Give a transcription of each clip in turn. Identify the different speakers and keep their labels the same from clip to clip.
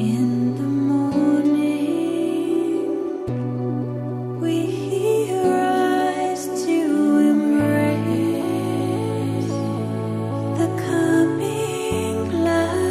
Speaker 1: In the morning, we rise to embrace the coming light,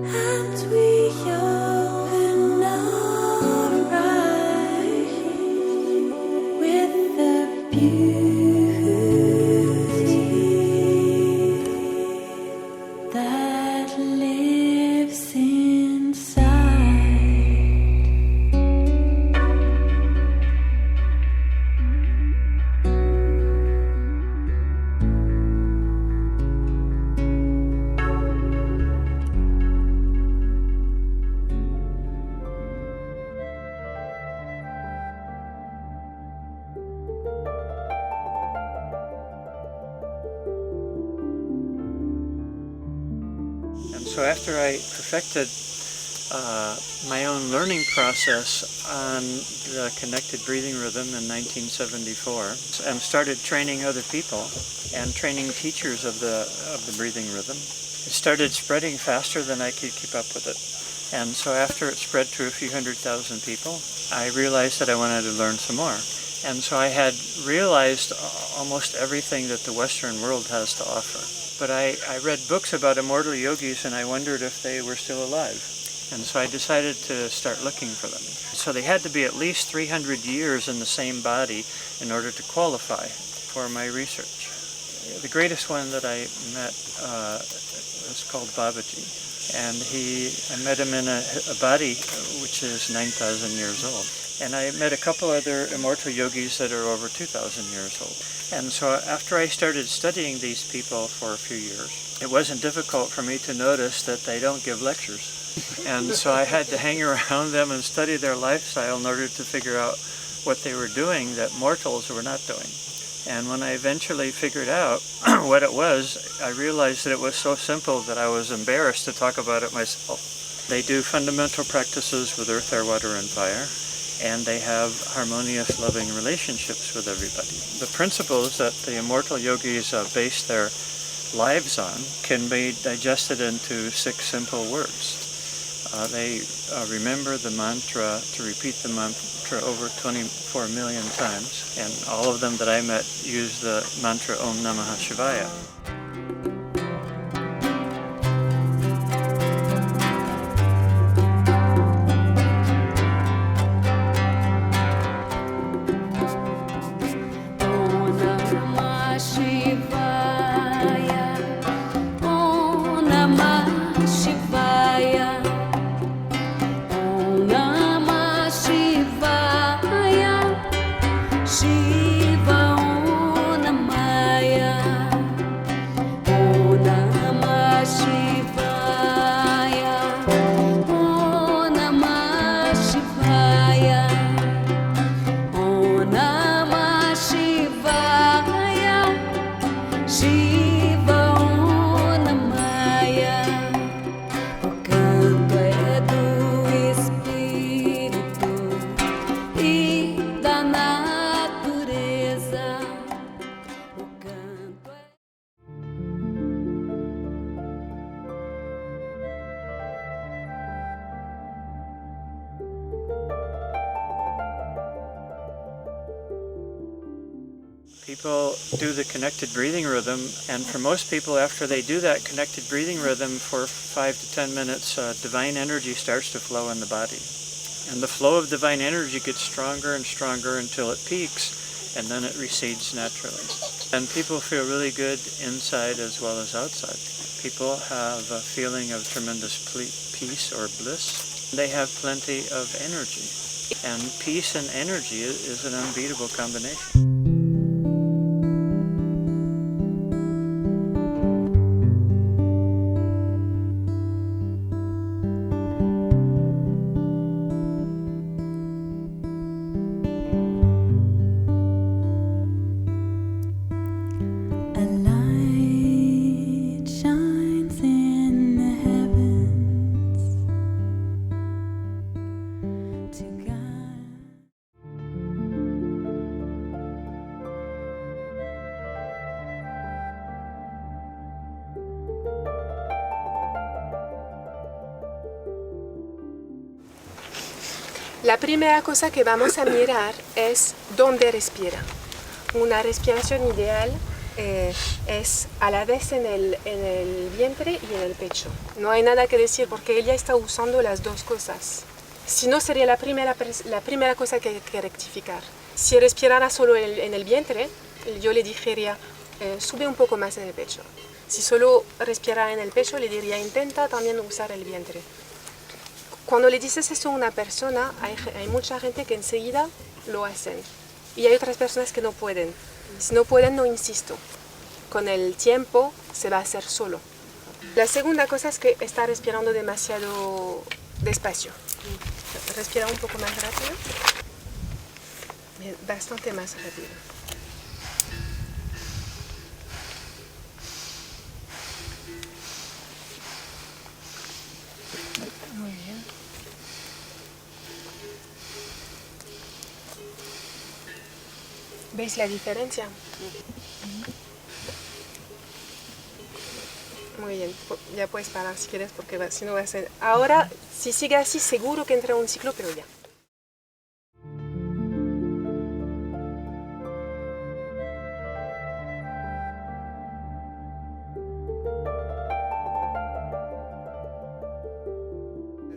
Speaker 1: and we open our eyes with the beauty that lives inside.
Speaker 2: And so after I perfected my own learning process on the connected breathing rhythm in 1974 and started training other people and training teachers of the breathing rhythm, it started spreading faster than I could keep up with it. And so after it spread to a few 100,000 people, I realized that I wanted to learn some more. And so I had realized almost everything that the Western world has to offer. But I read books about immortal yogis and I wondered if they were still alive. And so I decided to start looking for them. So they had to be at least 300 years in the same body in order to qualify for my research. The greatest one that I met was called Babaji. And I met him in a body which is 9,000 years old. And I met a couple other immortal yogis that are over 2,000 years old. And so after I started studying these people for a few years, it wasn't difficult for me to notice that they don't give lectures. And so I had to hang around them and study their lifestyle in order to figure out what they were doing that mortals were not doing. And when I eventually figured out what it was, I realized that it was so simple that I was embarrassed to talk about it myself. They do fundamental practices with earth, air, water, and fire. And they have harmonious, loving relationships with everybody. The principles that the immortal yogis base their lives on can be digested into 6 simple words. They remember the mantra, to repeat the mantra over 24 million times, and all of them that I met use the mantra Om Namah Shivaya. People do the connected breathing rhythm, and for most people, after they do that connected breathing rhythm for 5 to 10 minutes, divine energy starts to flow in the body. And the flow of divine energy gets stronger and stronger until it peaks, and then it recedes naturally. And people feel really good inside as well as outside. People have a feeling of tremendous peace or bliss. They have plenty of energy. And peace and energy is an unbeatable combination.
Speaker 3: La primera cosa que vamos a mirar es dónde respira. Una respiración ideal es a la vez en el vientre y en el pecho. No hay nada que decir porque ella está usando las dos cosas. Si no, sería la primera cosa que hay que rectificar. Si respirara solo en el vientre, yo le diría, sube un poco más en el pecho. Si solo respirara en el pecho, le diría, intenta también usar el vientre. Cuando le dices eso a una persona, hay mucha gente que enseguida lo hacen. Y hay otras personas que no pueden. Si no pueden, no insisto. Con el tiempo se va a hacer solo. La segunda cosa es que está respirando demasiado despacio. Respira un poco más rápido. Bastante más rápido. Muy bien. ¿Veis la diferencia? Muy bien, ya puedes parar si quieres porque si no va a ser... Ahora, si sigue así, seguro que entra un ciclo, pero ya.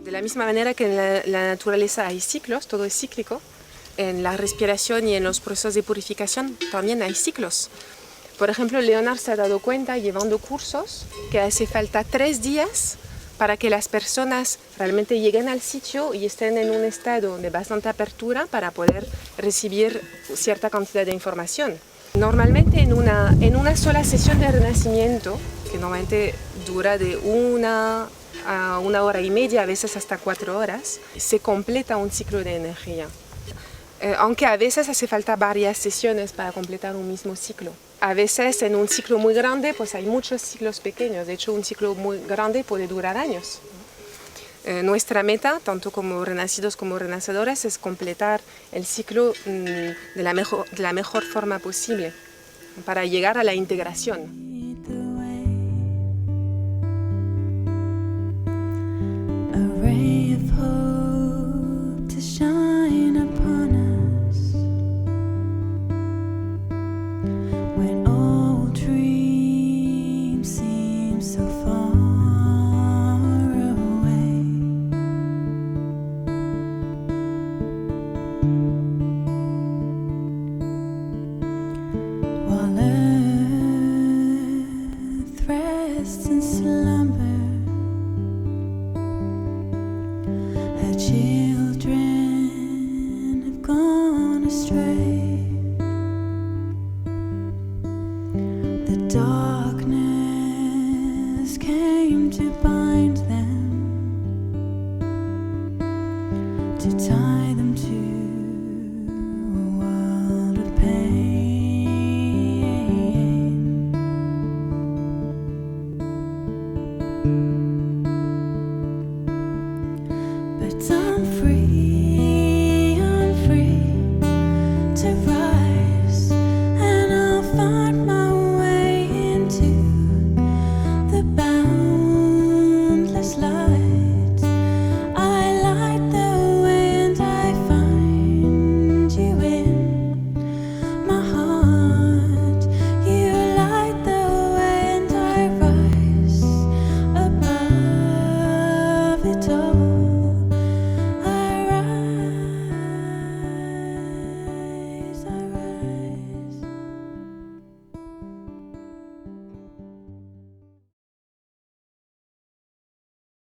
Speaker 3: De la misma manera que en la naturaleza hay ciclos, todo es cíclico, en la respiración y en los procesos de purificación también hay ciclos. Por ejemplo, Leonard se ha dado cuenta, llevando cursos, que hace falta 3 días para que las personas realmente lleguen al sitio y estén en un estado de bastante apertura para poder recibir cierta cantidad de información. Normalmente en una sola sesión de renacimiento, que normalmente dura de 1 a 1 hora y media, a veces hasta 4 horas, se completa un ciclo de energía. Aunque a veces hace falta varias sesiones para completar un mismo ciclo. A veces en un ciclo muy grande pues hay muchos ciclos pequeños, de hecho un ciclo muy grande puede durar años. Nuestra meta, tanto como renacidos como renacedores, es completar el ciclo de la mejor forma posible para llegar a la integración.
Speaker 1: A ray of hope to shine upon us when all dreams seem so far away. While earth rests in slumber, children have gone astray. The darkness came to bind them, to tie them to a world of pain.